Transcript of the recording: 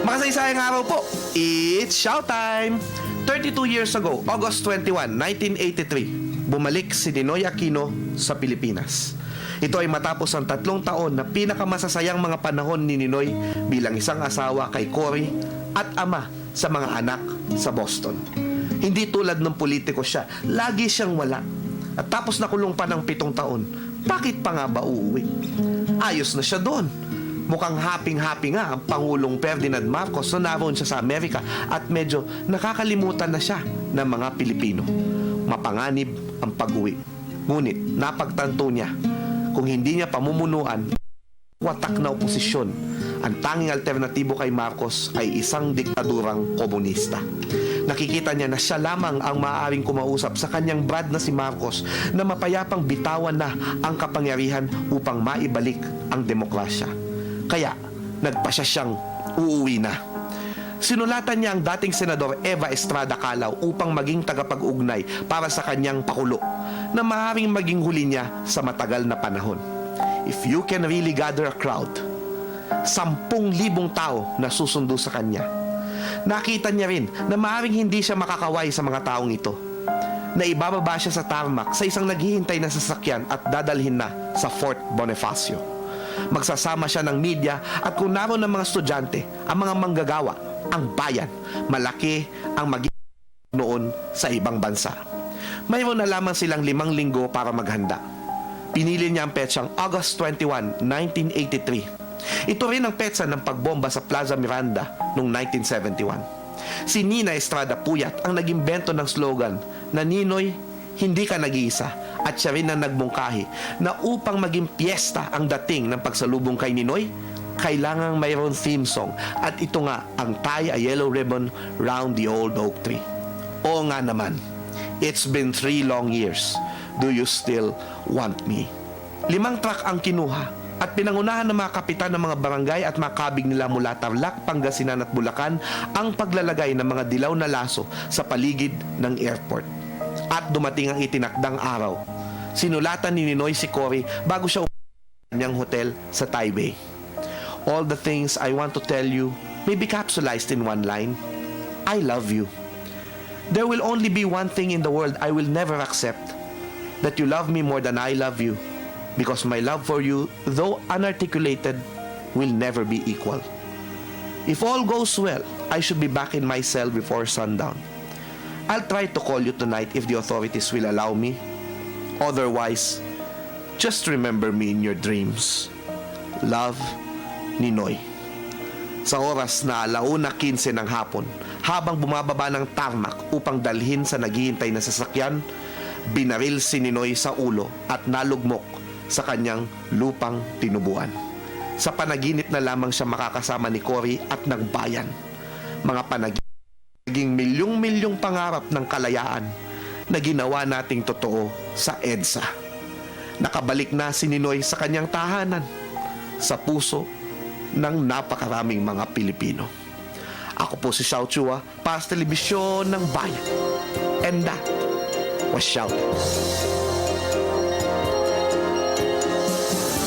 Makasaysayang araw po, it's showtime! 32 years ago, August 21, 1983, bumalik si Ninoy Aquino sa Pilipinas. Ito ay matapos ang 3 taon na pinakamasasayang mga panahon ni Ninoy bilang isang asawa kay Cory at ama sa mga anak sa Boston. Hindi tulad ng politiko siya, lagi siyang wala. At tapos nakulong pa ng 7 taon, bakit pa nga ba uuwi? Ayos na siya doon. Mukhang happy-happy nga ang Pangulong Ferdinand Marcos na naroon siya sa Amerika at medyo nakakalimutan na siya ng mga Pilipino. Mapanganib ang pag-uwi. Ngunit napagtanto niya, kung hindi niya pamumunuan, watak na oposisyon, ang tanging alternatibo kay Marcos ay isang diktadurang komunista. Nakikita niya na siya lamang ang maaaring kumausap sa kanyang brad na si Marcos na mapayapang bitawan na ang kapangyarihan upang maibalik ang demokrasya. Kaya, nagpasya siyang uuwi na. Sinulatan niya ang dating Senador Eva Estrada Calao upang maging tagapag-ugnay para sa kanyang pakulo na maaaring maging huli niya sa matagal na panahon. If you can really gather a crowd, 10,000 tao na susundo sa kanya. Nakita niya rin na maaaring hindi siya makakaway sa mga taong ito. Na ibababa siya sa tarmac sa isang naghihintay na sasakyan at dadalhin na sa Fort Bonifacio. Magsasama siya ng media at kung naroon ng mga estudyante, ang mga manggagawa, ang bayan, malaki ang magiging noon sa ibang bansa. Mayroon na lamang silang 5 linggo para maghanda. Pinili niya ang petsang August 21, 1983. Ito rin ang petsa ng pagbomba sa Plaza Miranda noong 1971. Si Nina Estrada Puyat ang naging bento ng slogan na Ninoy, hindi ka nag-iisa, at siya rin ang nagbungkahi na upang maging piyesta ang dating ng pagsalubong kay Ninoy, kailangang mayroon theme song at ito nga ang Tie a Yellow Ribbon Round the Old Oak Tree. Oo nga naman, it's been 3 long years. Do you still want me? 5 truck ang kinuha at pinangunahan ng mga kapitan ng mga barangay at mga kabig nila mula Tarlac, Pangasinan at Bulacan ang paglalagay ng mga dilaw na laso sa paligid ng airport. At dumating ang itinakdang araw. Sinulatan ni Ninoy si Cory bago siya umuwi niyang hotel sa Taipei. All the things I want to tell you may be capsulized in one line. I love you. There will only be one thing in the world I will never accept. That you love me more than I love you. Because my love for you, though unarticulated, will never be equal. If all goes well, I should be back in my cell before sundown. I'll try to call you tonight if the authorities will allow me. Otherwise, just remember me in your dreams. Love, Ninoy. Sa oras na 1:15 ng hapon, habang bumababa ng tarmac upang dalhin sa naghihintay na sasakyan, binaril si Ninoy sa ulo at nalugmok sa kanyang lupang tinubuan. Sa panaginip na lamang siya makakasama ni Cory at ng bayan. Mga panaginip naging milyong-milyong pangarap ng kalayaan na ginawa nating totoo sa EDSA. Nakabalik na si Ninoy sa kanyang tahanan, sa puso ng napakaraming mga Pilipino. Ako po si Xiao Chua para sa telebisyon ng bayan. And that was Shouting.